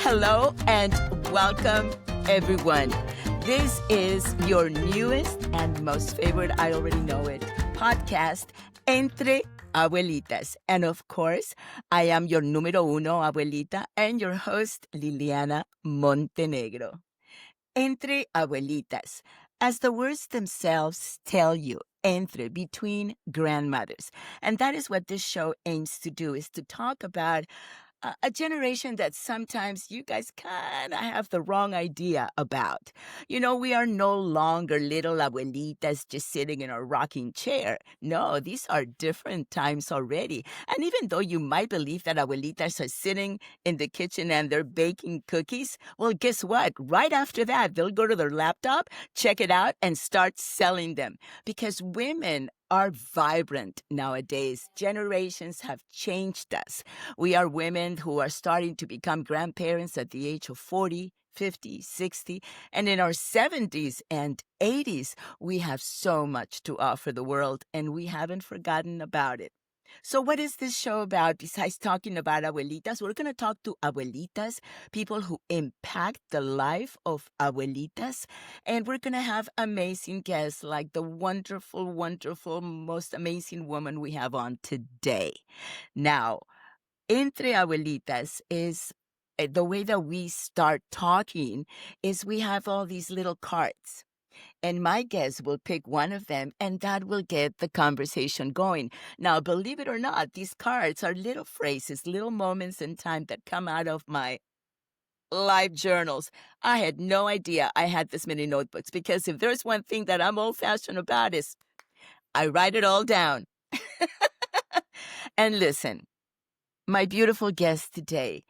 Hello and welcome, everyone. This is your newest and most favorite, I already know it, podcast, Entre Abuelitas. And of course, I am your número uno abuelita and your host, Liliana Montenegro. Entre Abuelitas. As the words themselves tell you, entre, between grandmothers. And that is what this show aims to do, is to talk about a generation that sometimes you guys kind of have the wrong idea about. You know, we are no longer little abuelitas just sitting in a rocking chair. No, these are different times already. And even though you might believe that abuelitas are sitting in the kitchen and they're baking cookies, well, guess what? Right after that, they'll go to their laptop, check it out, and start selling them. Because women are vibrant nowadays. Generations have changed us. We are women who are starting to become grandparents at the age of 40, 50, 60, and in our 70s and 80s, we have so much to offer the world, and we haven't forgotten about it. So what is this show about besides talking about abuelitas? We're going to talk to abuelitas, people who impact the life of abuelitas, and we're going to have amazing guests like the wonderful, wonderful, most amazing woman we have on today. Now, Entre Abuelitas is the way that we start talking is we have all these little cards. And my guest will pick one of them, and that will get the conversation going. Now, believe it or not, these cards are little phrases, little moments in time that come out of my live journals. I had no idea I had this many notebooks because if there's one thing that I'm old-fashioned about is I write it all down. And listen, my beautiful guest today,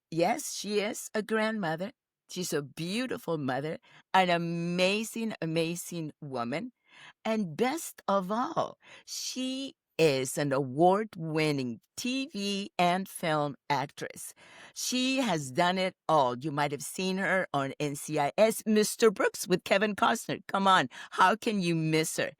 yes, she is a grandmother. She's a beautiful mother, an amazing, amazing woman. And best of all, she is an award-winning TV and film actress. She has done it all. You might have seen her on NCIS, Mr. Brooks with Kevin Costner. Come on, how can you miss her?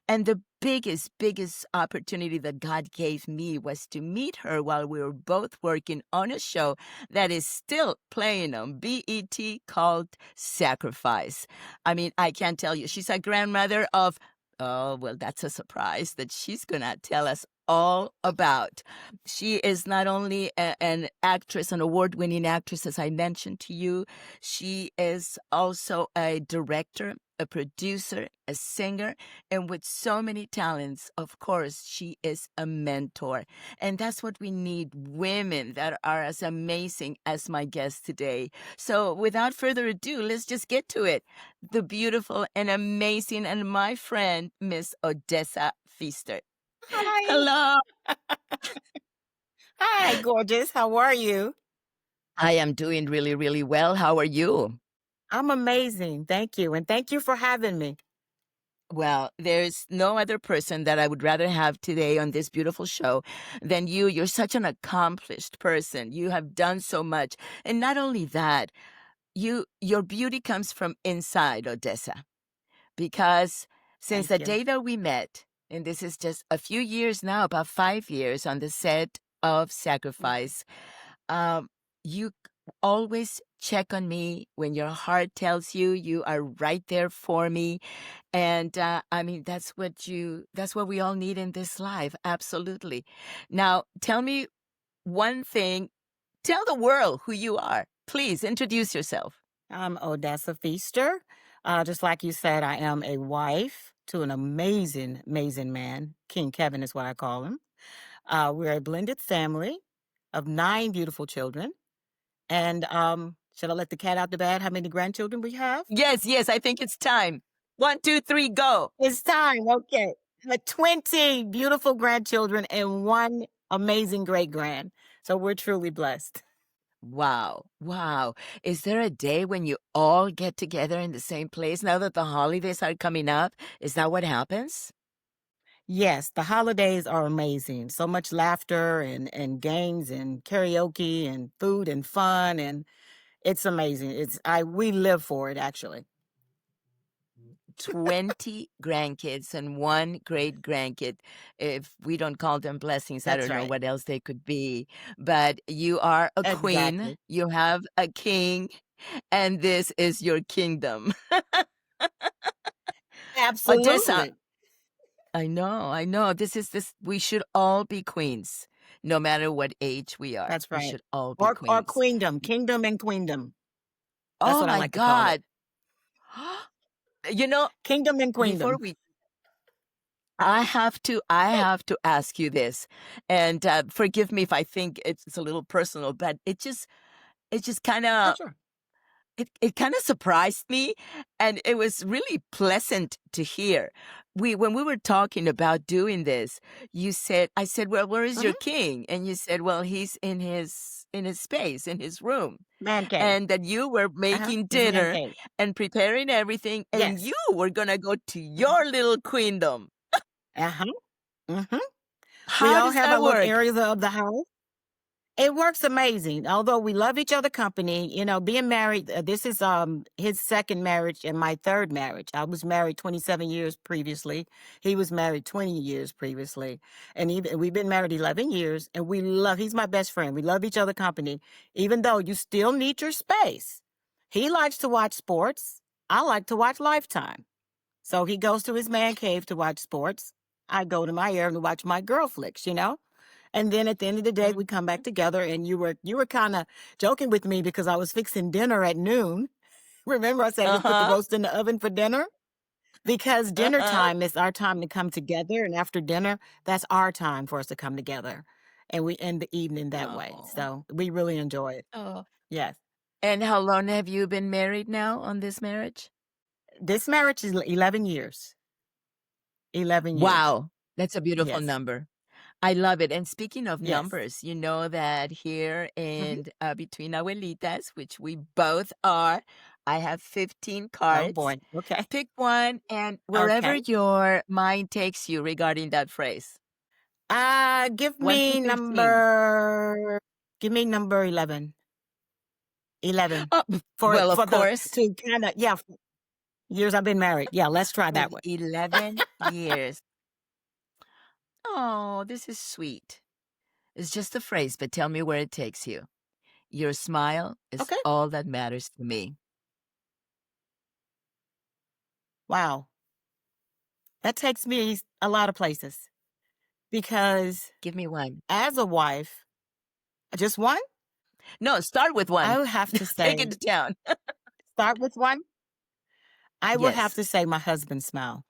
And the biggest opportunity that God gave me was to meet her while we were both working on a show that is still playing on BET called Sacrifice. I mean, I can't tell you. She's a grandmother of, oh, well, that's a surprise that she's going to tell us all about. She is not only an actress, an award-winning actress, as I mentioned to you. She is also a director, a producer, a singer, and with so many talents, of course, she is a mentor. And that's what we need, women that are as amazing as my guest today. So without further ado, let's just get to it. The beautiful and amazing and my friend, Miss Odessa Feaster. Hi. Hello. Hi, gorgeous. How are you? I am doing really, really well. How are you? I'm amazing. Thank you. And thank you for having me. Well, there's no other person that I would rather have today on this beautiful show than you. You're such an accomplished person. You have done so much. And not only that, your beauty comes from inside, Odessa. Because since Thank the you. day that we met, and this is just a few years now, about 5 years on the set of Sacrifice, um, you always check on me when your heart tells you you are right there for me. And I mean, that's what we all need in this life. Absolutely. Now, tell me one thing. Tell the world who you are. Please introduce yourself. I'm Odessa Feaster. Just like you said, I am a wife to an amazing, amazing man. King Kevin is what I call him. We're a blended family of 9 beautiful children. And should I let the cat out the bag? How many grandchildren we have? Yes, yes, I think it's time. 1, 2, 3, go. It's time. Okay. 20 beautiful grandchildren and 1 amazing great grand. So we're truly blessed. Wow. Wow. Is there a day when you all get together in the same place now that the holidays are coming up? Is that what happens? Yes, the holidays are amazing. So much laughter and games and karaoke and food and fun, and it's amazing. We live for it, actually. 20 grandkids and one great grandkid. If we don't call them blessings, I That's don't know right. what else they could be. But you are a queen, Exactly. you have a king, and this is your kingdom. Odessa, Absolutely. I know. This we should all be queens, no matter what age we are. That's We right. should all be Or queens. Queendom, Kingdom and Queendom. That's Oh what I my like to call it. God. You know, Kingdom and before Queendom. we I have to ask you this, and forgive me if I think it's a little personal, but it just kind Oh, of sure. it kind of surprised me, and it was really pleasant to hear. When we were talking about doing this, I said, well, where is your Hmm. king? And you said, well, he's in his space, in his room, Man cave. and that you were making His man dinner cave. and preparing everything, and you Yes. were gonna go to Hmm. your little queendom. Uh-huh. Hmm. We How all does have our that little work? areas of the house. It works amazing. Although we love each other company, being married, this is his second marriage and my third marriage. I was married 27 years previously. He was married 20 years previously. And even we've been married 11 years and he's my best friend. We love each other company, even though you still need your space. He likes to watch sports. I like to watch Lifetime. So he goes to his man cave to watch sports. I go to my area to watch my girl flicks. And then at the end of the day, we come back Mhm. together. And you were kind of joking with me because I was fixing dinner at noon. Remember, I said I just put the Uh-huh. roast in the oven for dinner because dinner Uh-huh. time is our time to come together, and after dinner, that's our time for us to come together, and we end the evening that way. Oh. So we really enjoy it. Oh. Yes, And how long have you been married now on this marriage? this marriage is 11 years. 11 years. Wow, that's a beautiful Yes, number. I love it. And speaking of yes. numbers, you know that here Hmm. in between Abuelitas, which we both are, I have 15 Oh cards. boy. Okay. Pick one, and wherever Okay. your mind takes you regarding that phrase, Give 1 through me 15. number. Give me number 11. 11 Oh, for well, of for the course, to kind of yeah years I've been married. Yeah, let's try with that one. 11 years. Oh, this is sweet. It's just a phrase, but tell me where it takes you. Your smile is Okay. all that matters to me. Wow, that takes me a lot of places because Give me one. as a wife, just one. No, start with I one. would have to Take say it to town. start with one. I would have Yes. to say my husband's smile.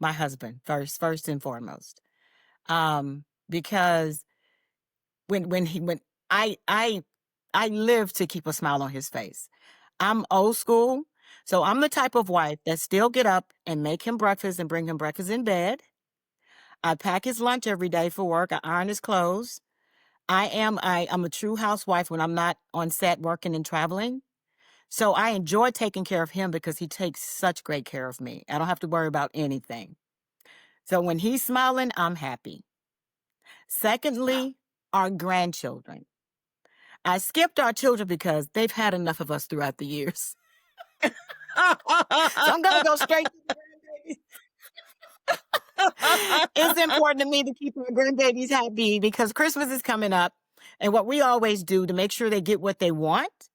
My husband first and foremost. Because when I live to keep a smile on his face. I'm old school, so I'm the type of wife that still get up and make him breakfast and bring him breakfast in bed. I pack his lunch every day for work. I iron his clothes. I'm a true housewife when I'm not on set working and traveling. So I enjoy taking care of him because he takes such great care of me. I don't have to worry about anything. So when he's smiling, I'm happy. Secondly, our grandchildren. I skipped our children because they've had enough of us throughout the years. So I'm gonna go straight to the grandbabies. It's important to me to keep our grandbabies happy because Christmas is coming up. And what we always do to make sure they get what they want,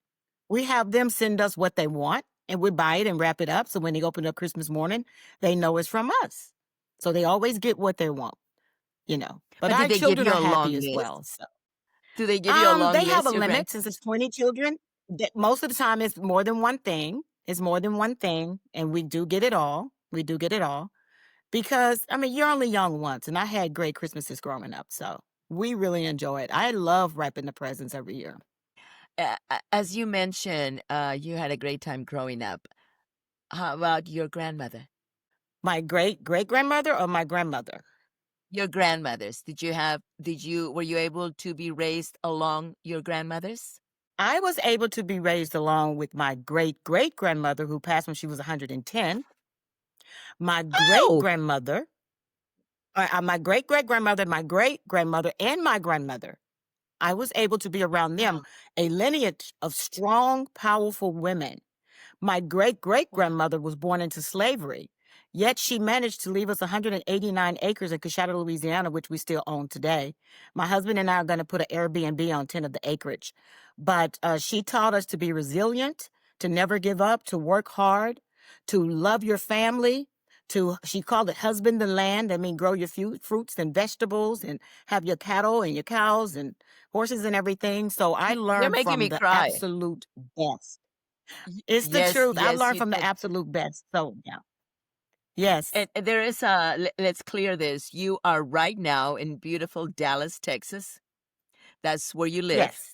we have them send us what they want and we buy it and wrap it up. So when they open up Christmas morning, they know it's from us. So they always get what they want. But But did our they give children you are a happy long as list? well. So Do they give you a long they have a list, your limit since it's grandkids? 20 children. Most of the time it's more than one thing. It's more than one thing. And we do get it all. We do get it all. Because I mean, you're only young once, and I had great Christmases growing up. So we really enjoy it. I love wrapping the presents every year. As you mentioned, you had a great time growing up. How about your grandmother? My great great grandmother or my grandmother? Your grandmothers. Were you able to be raised along your grandmothers? I was able to be raised along with my great great grandmother who passed when she was 110. My great Oh! grandmother, my great great grandmother, my great grandmother, and my grandmother. I was able to be around them, Wow, a lineage of strong, powerful women. My great great wow. grandmother was born into slavery. Yet she managed to leave us 189 acres in Coshada, Louisiana, which we still own today. My husband and I are going to put an Airbnb on 10 of the acreage. But she taught us to be resilient, to never give up, to work hard, to love your family, she called it husband the land. I mean, grow your fruits and vegetables and have your cattle and your cows and horses and everything. So I You're learned making from me the cry. absolute best. It's the Yes, truth. I yes, learned you from the did. absolute best. So yeah. Yes. And there is let's clear this. You are right now in beautiful Dallas, Texas. That's where you live. Yes.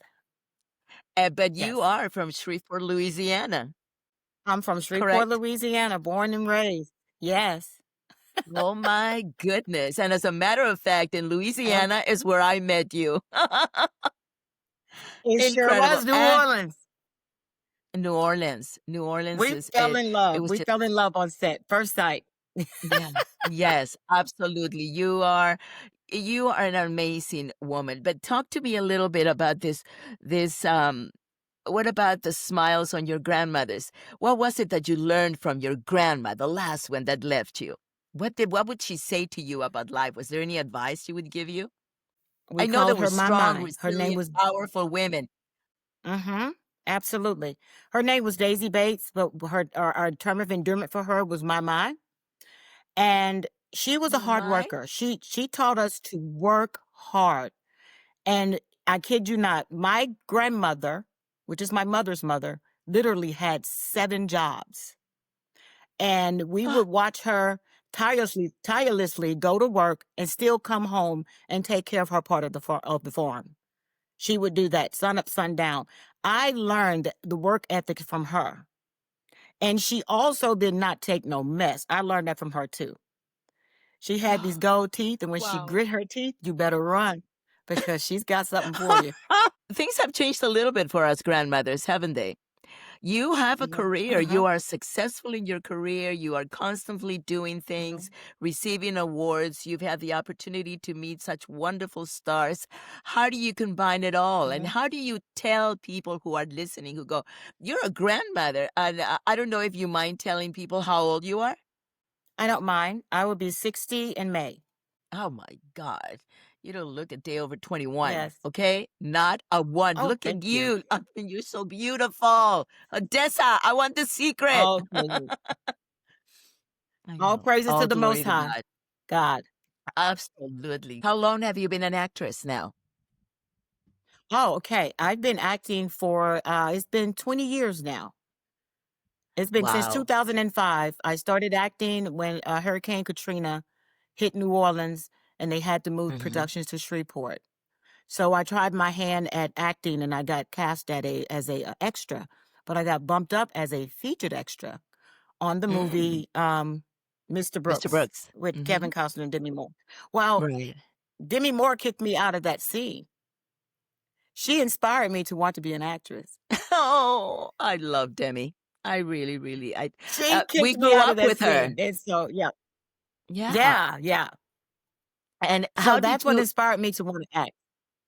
But you Yes. are from Shreveport, Louisiana, I'm from Shreveport, correct? Louisiana, born and raised. Yes. Oh my goodness. And as a matter of fact, in Uh, Louisiana is where I met you. it sure Incredible. was New And Orleans. New Orleans. New Orleans We is fell in it love. was We just fell in love on set, first sight. yes. Yes, absolutely. You are an amazing woman. But talk to me a little bit about this what about the smiles on your grandmothers? What was it that you learned from your grandma, the last one that left you? What would she say to you about life? Was there any advice she would give you? We I know there called were her strong, Mama. Her name resilient, was powerful women. mm-hmm. Absolutely. Her name was Daisy Bates, but our term of endearment for her was Mama. And she was a My hard my. worker. She taught us to work hard. And I kid you not, my grandmother, which is my mother's mother, literally had 7 jobs. And we Ah, would watch her tirelessly go to work and still come home and take care of her part of the farm. She would do that sun up, sun down. I learned the work ethic from her. And she also did not take no mess. I learned that from her too. She had these gold teeth, and when she wow. grit her teeth, you better run because she's got something for you. Things have changed a little bit for us grandmothers, haven't they? You have a Mhm. career. Uh-huh. You are successful in your career. You are constantly doing things, Mhm. receiving awards. You've had the opportunity to meet such wonderful stars. How do you combine it all? And Mhm. how do you tell people who are listening who go, you're a grandmother? And I don't know if you mind telling people how old you are. I don't mind. I will be 60 in May. Oh my God. You don't look a day over 21, Yes. okay? Not a one. Oh, Look at thank you. you. I mean, you're so beautiful. Odessa, I want the secret. All praises. I All know. praises to All the Most glory to High, God. God. Absolutely. How long have you been an actress now? Oh, okay. I've been acting for, it's been 20 years now. It's been since Wow. 2005. I started acting when Hurricane Katrina hit New Orleans and they had to move Hmm. productions to Shreveport. So I tried my hand at acting and I got cast as a extra, but I got bumped up as a featured extra on the Mm. movie Mr. Mr. Brooks Brooks. with Hmm. Kevin Costner and Demi Moore. Well, Right. Demi Moore kicked me out of that scene. She inspired me to want to be an actress. Oh, I love Demi. I really, really, She we kicked me grew out of up that with her. scene. And so, yeah, Yeah. yeah, yeah. And So how did that's what you, inspired me to want to act.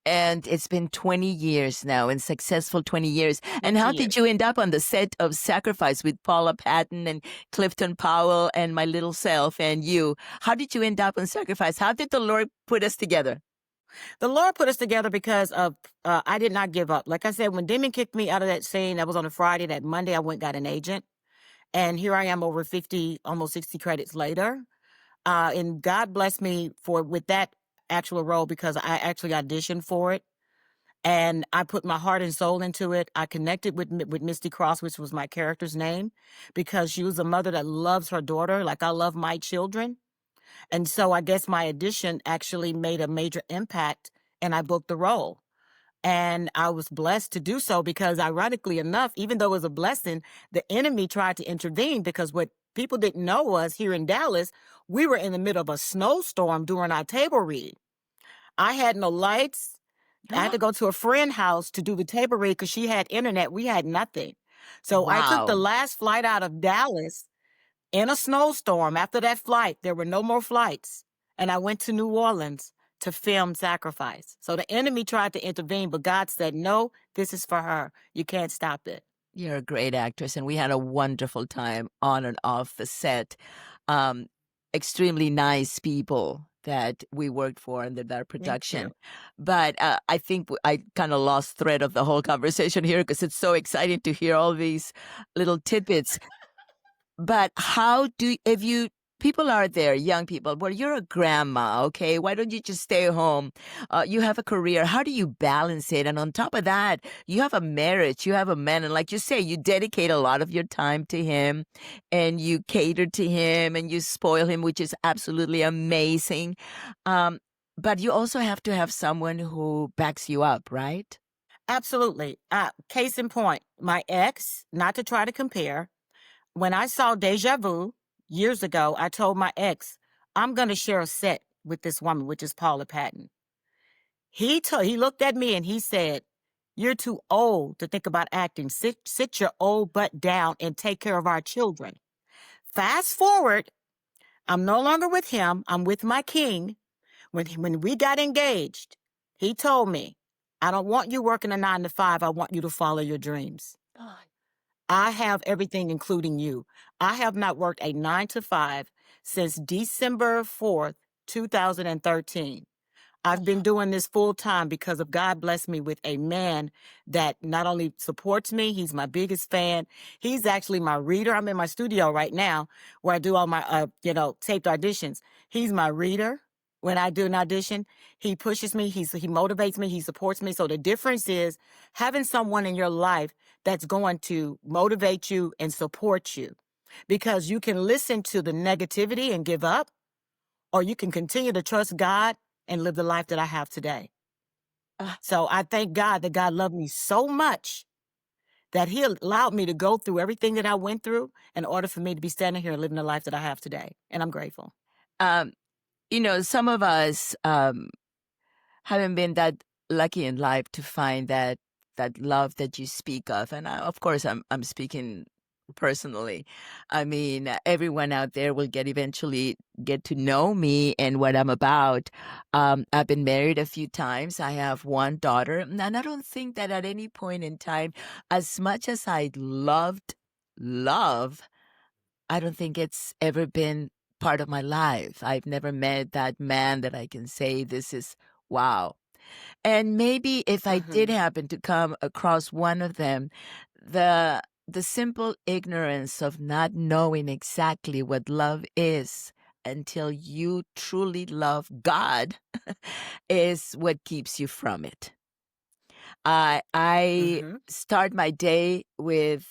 and it's been 20 years now, and successful 20 years. And 20 how did you years. end up on the set of Sacrifice with Paula Patton and Clifton Powell and my little self and you? How did you end up on Sacrifice? How did the Lord put us together? The Lord put us together because of I did not give up. Like I said, when Damon kicked me out of that scene, that was on a Friday. That Monday, I went and got an agent, and here I am over 50, almost 60 credits later. And God blessed me with that actual role because I actually auditioned for it, and I put my heart and soul into it. I connected with Misty Cross, which was my character's name, because she was a mother that loves her daughter like I love my children. And so I guess my audition actually made a major impact and I booked the role. And I was blessed to do so because, ironically enough, even though it was a blessing, the enemy tried to intervene because what people didn't know was here in Dallas, we were in the middle of a snowstorm during our table read. I had no lights. I had to go to a friend's house to do the table read because she had internet. We had nothing. So I took the Wow. last flight out of Dallas in a snowstorm. After that flight, there were no more flights. And I went to New Orleans to film Sacrifice. So the enemy tried to intervene, but God said, no, this is for her. You can't stop it. You're a great actress, and we had a wonderful time on and off the set. Um, Extremely nice people that we worked for under that Thank production. you. But I think I kind of lost thread of the whole conversation here because it's so exciting to hear all these little tidbits. But how do if you people are there, young people, well, you're a grandma, okay? Why don't you just stay home? You have a career. How do you balance it? And on top of that, you have a marriage, you have a man, and like you say, you dedicate a lot of your time to him, and you cater to him, and you spoil him, which is absolutely amazing. Um, but you also have to have someone who backs you up, right? Absolutely. Case in point, my ex, not to try to compare, when I saw Deja Vu years ago, I told my ex, I'm going to share a set with this woman, which is Paula Patton. He looked at me and he said, "You're too old to think about acting. Sit your old butt down and take care of our children." Fast forward, I'm no longer with him. I'm with my king. When we got engaged, he told me, "I don't want you working a 9 to 5. I want you to follow your dreams. I have everything, including you. I have not worked a 9 to 5 since December 4th, 2013. I've been doing this full time because of God blessed me with a man that not only supports me, he's my biggest fan. He's actually my reader. I'm in my studio right now where I do all my, taped auditions. He's my reader. When I do an audition, he pushes me, he motivates me, he supports me. So the difference is having someone in your life that's going to motivate you and support you, because you can listen to the negativity and give up, or you can continue to trust God and live the life that I have today. So I thank God that God loved me so much that He allowed me to go through everything that I went through in order for me to be standing here and living the life that I have today. And I'm grateful. Um, some of us haven't been that lucky in life to find that love that you speak of, and of course, I'm speaking personally. I mean, everyone out there will eventually get to know me and what I'm about. I've been married a few times. I have one daughter, and I don't think that at any point in time, as much as I loved love, I don't think it's ever been part of my life. I've never met that man that I can say this is wow. And maybe if I did Mm-hmm. happen to come across one of them, the simple ignorance of not knowing exactly what love is until you truly love God is what keeps you from it. I Mm-hmm. start my day with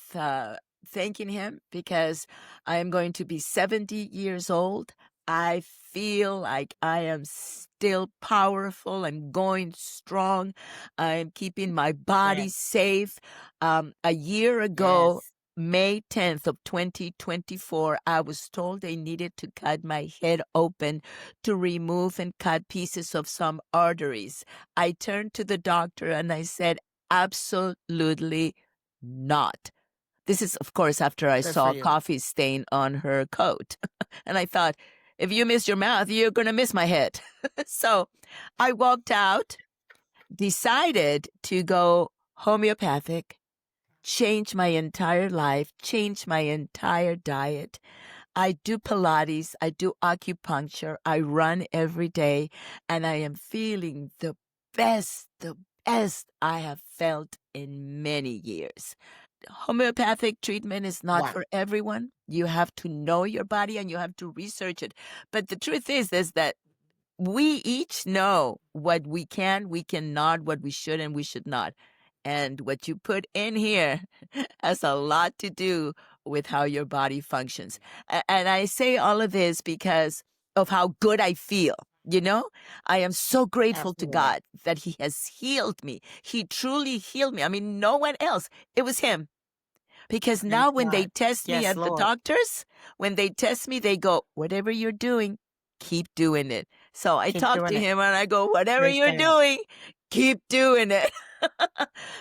thanking him because I am going to be 70 years old. I feel like I am still powerful. I'm going strong. I'm keeping my body Yes. safe. A year ago, Yes. May 10th of 2024, I was told they needed to cut my head open to remove and cut pieces of some arteries. I turned to the doctor and I said, absolutely not. This is, of course, after I Good for saw a you. coffee stain on her coat. And I thought, if you miss your mouth, you're going to miss my head. So I walked out, decided to go homeopathic, change my entire life, change my entire diet. I do Pilates, I do acupuncture, I run every day, and I am feeling the best I have felt in many years. Homeopathic treatment is not Wow. for everyone. You have to know your body and you have to research it. But the truth is that we each know what we can, we cannot, what we should and we should not. And what you put in here has a lot to do with how your body functions. And I say all of this because of how good I feel. I am so grateful to Absolutely. God that He has healed me. He truly healed me. I mean, no one else. It was Him. Because Thank now when they God. test me Yes, at the Lord. doctors, when they test me, they go, whatever you're doing, keep doing it. So I Keep talk doing to it. him and I go, whatever Praise you're God. doing, keep doing it.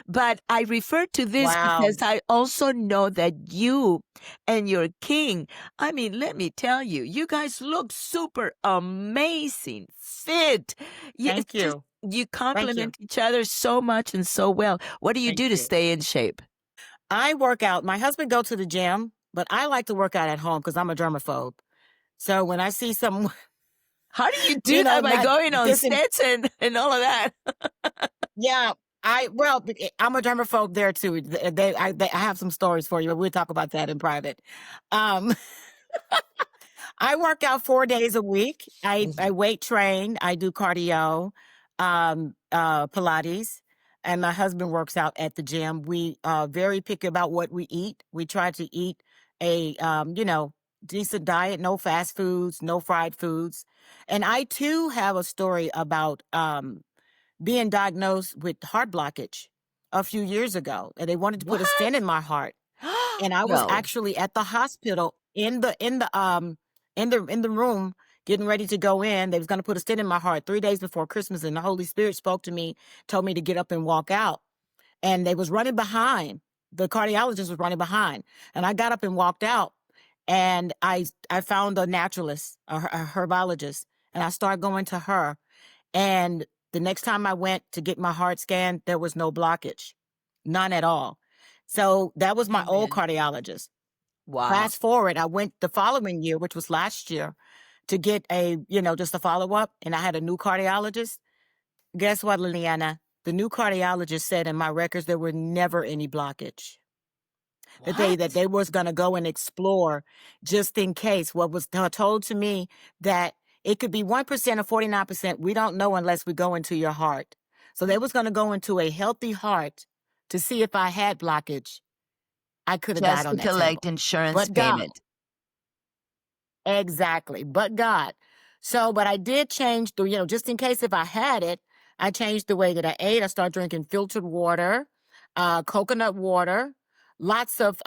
But I refer to this Wow. because I also know that you and your king, I mean, let me tell you, you guys look super amazing, fit. It's Thank just, you. you Thank you. complement each other so much and so well. What do you Thank do to you. stay in shape? I work out. My husband go to the gym, but I like to work out at home because I'm a germaphobe. So when I see someone, How do you do that by not going on this, sets and all of that? yeah, I'm a germaphobe there too. I have some stories for you, but we'll talk about that in private. Um, I work out 4 days a week. I weight train. I do cardio, Pilates, and my husband works out at the gym. We are very picky about what we eat. We try to eat a decent diet, no fast foods, no fried foods. And I too have a story about being diagnosed with heart blockage a few years ago, and they wanted to put a stent What? in my heart. And I was No. actually at the hospital in the room getting ready to go in. They was going to put a stent in my heart 3 days before Christmas, and the Holy Spirit spoke to me, told me to get up and walk out. And they was running behind. The cardiologist was running behind, and I got up and walked out. And I found a naturalist, a herbologist, and I started going to her. And the next time I went to get my heart scanned, there was no blockage, none at all. So that was my old Amen. cardiologist. Wow. Fast forward, I went the following year, which was last year, to get just a follow up, and I had a new cardiologist. Guess what, Liliana? The new cardiologist said in my records there were never any blockage. That they What? was gonna go and explore just in case. What was told to me that it could be 1% or 49%. We don't know unless we go into your heart. So they was gonna go into a healthy heart to see if I had blockage. I could have died Just on to that collect table. insurance But God. payment. Exactly. But God. So, but I did change just in case if I had it, I changed the way that I ate. I started drinking filtered water, coconut water, lots of,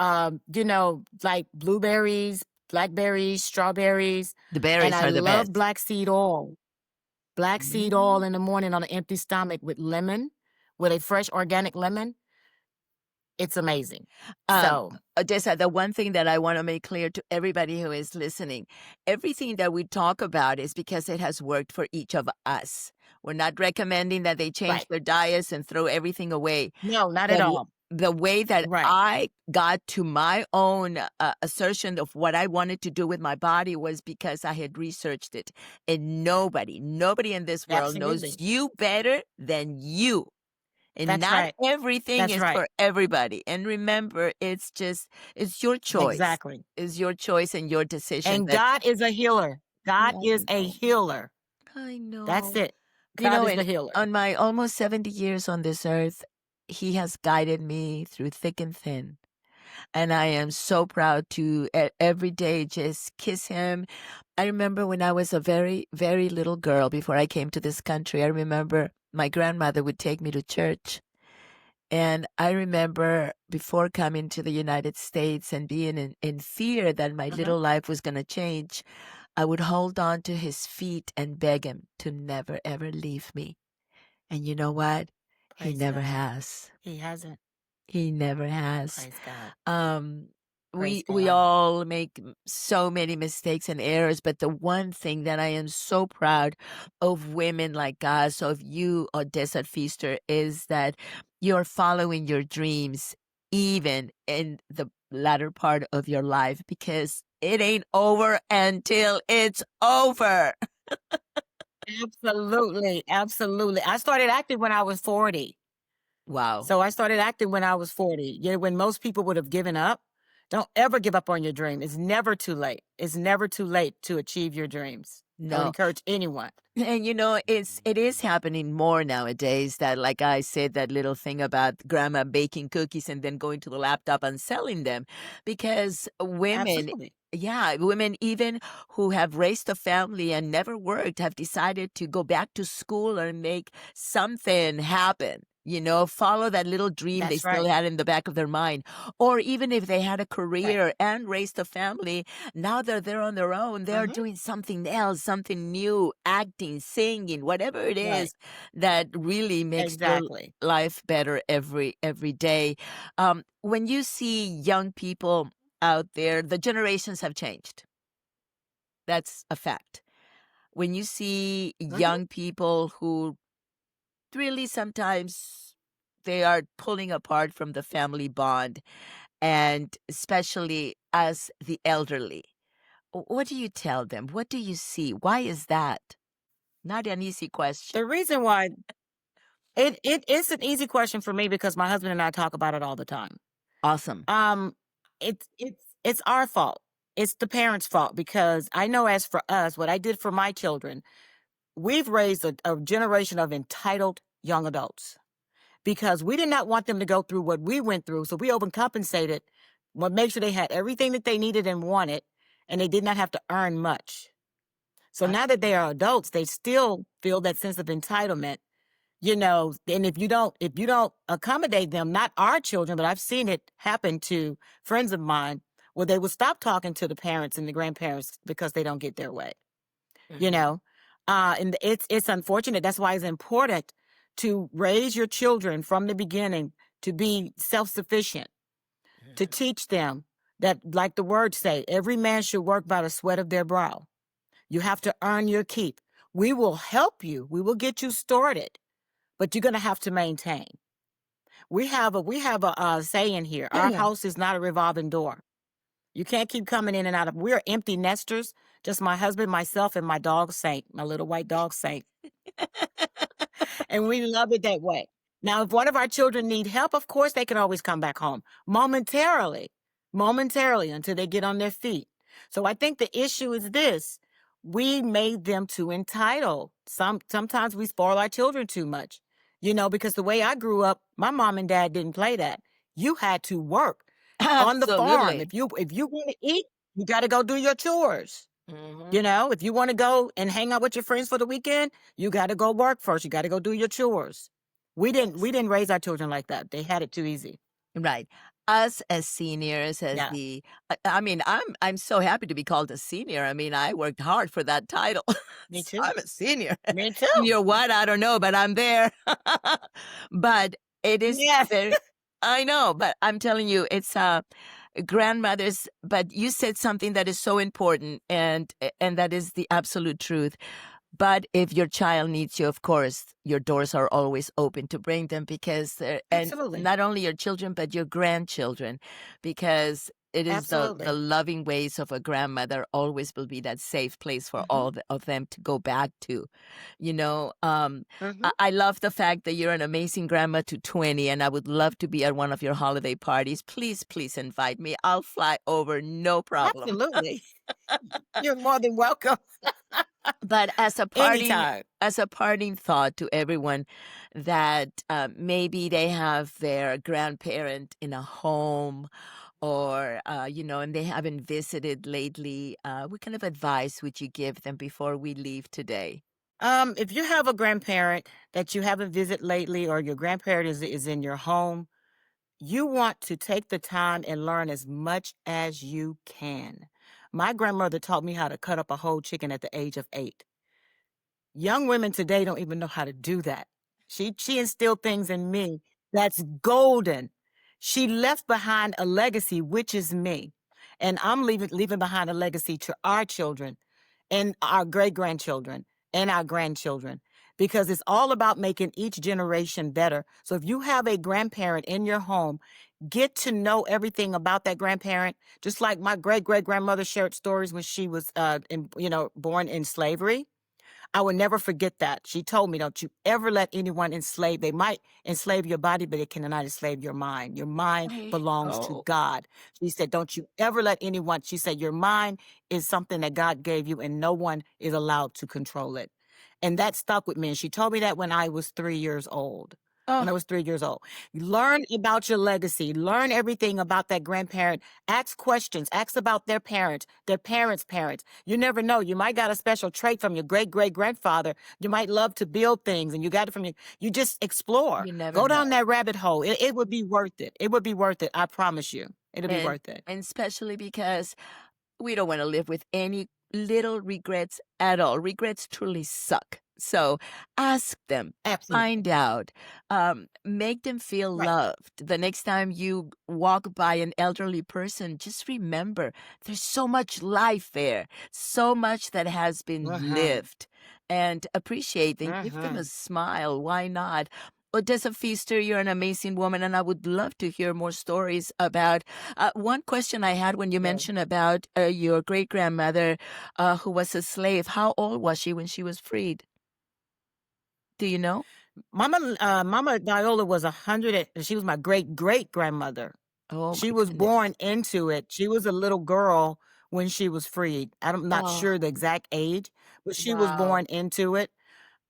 like blueberries, blackberries, strawberries. The And berries I are the love best. black seed oil. Black seed oil Mm. in the morning on an empty stomach with a fresh organic lemon. It's amazing. Um, So, Odessa, the one thing that I want to make clear to everybody who is listening, everything that we talk about is because it has worked for each of us. We're not recommending that they change right. their diets and throw everything away. No, not at The, all. the way that Right. I got to my own assertion of what I wanted to do with my body was because I had researched it. And nobody in this world knows Absolutely. you better than you. And That's not right. everything That's is right. for everybody. And remember, it's your choice. Exactly. It's your choice and your decision. And But God is a healer. God I is a know, healer. I That's know. it. God is the And healer. on my almost 70 years on this earth, he has guided me through thick and thin. And I am so proud to every day just kiss him. I remember when I was a very, very little girl before I came to this country, I remember my grandmother would take me to church. And I remember before coming to the United States and being in fear that my Mhm. little life was going to change, I would hold on to his feet and beg him to never, ever leave me. And you know what? He Praise never God. has. He hasn't. He never has. Praise God. Um, Praise we God. all make so many mistakes and errors, but the one thing that I am so proud of women like us, of you, Odessa Feaster, is that you're following your dreams even in the latter part of your life because it ain't over until it's over. Absolutely. Absolutely. I started acting when I was 40. Wow. So I started acting when I was 40. When most people would have given up. Don't ever give up on your dream. It's never too late. It's never too late to achieve your dreams. I would No. encourage anyone. And it is happening more nowadays that, like I said, that little thing about grandma baking cookies and then going to the laptop and selling them because Absolutely. women even who have raised a family and never worked have decided to go back to school and make something happen. Follow that little dream they That's still right. had in the back of their mind. Or even if they had a Right. career and raised a family, now that they're on their own, they're Hmm. doing something else, something new, acting, singing, whatever it Right. is that really makes their Exactly. life better every day. When you see young people out there, the generations have changed. That's a fact. When you see Hmm. young people who really sometimes they are pulling apart from the family bond, and especially as the elderly. What do you tell them? What do you see? Why is that? Not an easy question. The reason why it is an easy question for me because my husband and I talk about it all the time. Awesome. Um, it's our fault. It's the parents' fault because I know as for us, what I did for my children, we've raised a generation of entitled young adults because we did not want them to go through what we went through. So we overcompensated, what made sure they had everything that they needed and wanted, and they did not have to earn much. So I now that they are adults, they still feel that sense of entitlement, and if you don't accommodate them, not our children, but I've seen it happen to friends of mine where they will stop talking to the parents and the grandparents because they don't get their way, you Mhm. know. And it's unfortunate. That's why it's important to raise your children from the beginning to be self-sufficient, to Mhm. teach them that, like the words say, every man should work by the sweat of their brow. You have to earn your keep. We will help you. We will get you started, but you're going to have to maintain. We have a saying here. Our house is not a revolving door. You can't keep coming in and out of. We're empty nesters. Just my husband, myself, and my dog Saint, my little white dog Saint, and we love it that way. Now, if one of our children need help, of course they can always come back home momentarily until they get on their feet. So I think the issue is this: we made them too entitled. Sometimes we spoil our children too much, because the way I grew up, my mom and dad didn't play that. You had to work on the farm. Absolutely. If you want to eat, you got to go do your chores. Mhm. If you want to go and hang out with your friends for the weekend, you got to go work first. You got to go do your chores. We didn't Yes. we didn't raise our children like that. They had it too easy. Right. Us as seniors, as Yeah, the I mean, I'm so happy to be called a senior. I mean, I worked hard for that title. me So too. I'm a senior. Me too. Senior what? I don't know, but I'm there. But it is Yes. very I know, but I'm telling you, it's grandmothers, but you said something that is so important, and that is the absolute truth. But if your child needs you, of course, your doors are always open to bring them, because and Absolutely. not only your children but your grandchildren, because it is the Absolutely. loving ways of a grandmother always will be that safe place for Hmm. all of them to go back to. You know, Hmm. I love the fact that you're an amazing grandma to 20, and I would love to be at one of your holiday parties. Please, please invite me. I'll fly over, no problem. Absolutely. You're more than welcome. But Anytime. as a parting thought to everyone that maybe they have their grandparent in a home, or and they haven't visited lately, what kind of advice would you give them before we leave today? If you have a grandparent that you haven't visited lately, or your grandparent is in your home, you want to take the time and learn as much as you can. My grandmother taught me how to cut up a whole chicken at the age of 8. Young women today don't even know how to do that. She instilled things in me that's golden. She left behind a legacy, which is me. And I'm leaving behind a legacy to our children and our great grandchildren and our grandchildren, because it's all about making each generation better. So if you have a grandparent in your home, get to know everything about that grandparent. Just like my great great grandmother shared stories when she was born in slavery. I will never forget that. She told me, don't you ever let anyone enslave. They might enslave your body, but it cannot enslave your mind. Your mind Hey, belongs to oh, God. She said, don't you ever let anyone, she said, your mind is something that God gave you and no one is allowed to control it. And that stuck with me. And she told me that when I was 3 years old. When oh, I was 3 years old. Learn about your legacy. Learn everything about that grandparent. Ask questions. Ask about their parents, their parents' parents. You never know. You might got a special trait from your great great grandfather. You might love to build things and you got it from you just explore. you never Go down know. that rabbit hole. It would be worth it. It would be worth it. I promise you. It'll be And worth it. especially because we don't want to live with any little regrets at all. Regrets truly suck. So ask them, Absolutely. find out, make them feel Right. loved. The next time you walk by an elderly person, just remember there's so much life there, so much that has been Uh-huh. lived, and appreciate and give them Uh-huh. a smile. Why not? Odessa Feaster, you're an amazing woman, and I would love to hear more stories about. One question I had when you Yeah. mentioned about your great grandmother who was a slave. How old was she when she was freed? Do you know? Mama Viola was 100. She was my great great grandmother. Oh She my was goodness. born into it. She was a little girl when she was freed. I'm not Oh, sure the exact age, but she was wow. born into it.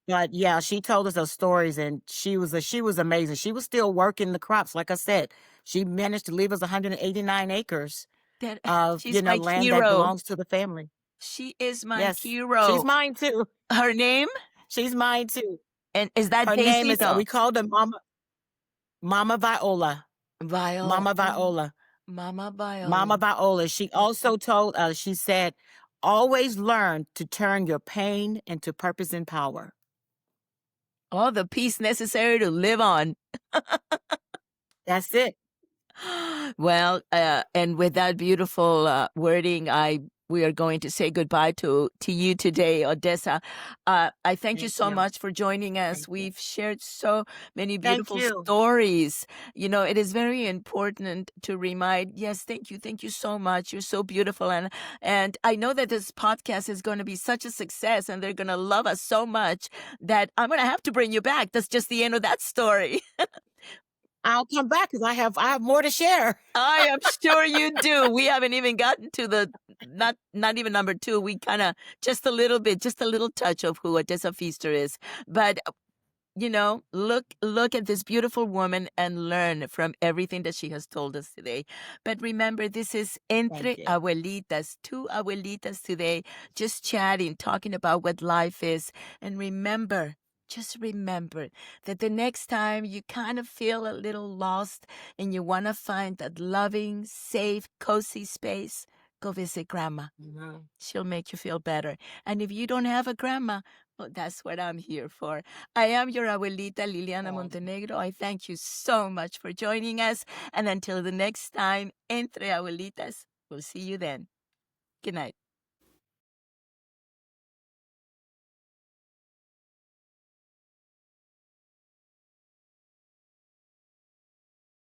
But yeah, she told us those stories, and she was amazing. She was still working the crops. Like I said, she managed to leave us 189 acres That of she's my land that hero. belongs to the family. She is my Yes, she's hero. mine too. Her name? She's mine too. And is that Her name Daisy? is No. we called her Mama Viola. Viola. Mama Oh, Viola. Mama Mama Viola. Viola. She also told us, she said, always learn to turn your pain into purpose and power. All the peace necessary to live on. That's it. Well, and with that beautiful wording, we are going to say goodbye to you today, Odessa. I thank you Thank so you. much for joining us. Thank you. We've shared so many Thank beautiful you. stories. You know, it is very important to remind. Yes, thank you so much. You're so beautiful, and I know that this podcast is going to be such a success, and they're going to love us so much that I'm going to have to bring you back. That's just the end of that story. I'll come back because I have more to share. I am sure you do. We haven't even gotten to the not even number two. We kind of just a little bit, just a little touch of who Odessa Feaster is. But you know, look at this beautiful woman and learn from everything that she has told us today. But remember, this is Entre Thank you. Abuelitas, two abuelitas today, just chatting, talking about what life is. And remember, just remember that the next time you kind of feel a little lost and you want to find that loving, safe, cozy space, go visit grandma. Mhm. She'll make you feel better. And if you don't have a grandma, well, that's what I'm here for. I am your abuelita, Liliana Um, Montenegro. I thank you so much for joining us. And until the next time, Entre Abuelitas, we'll see you then. Good night.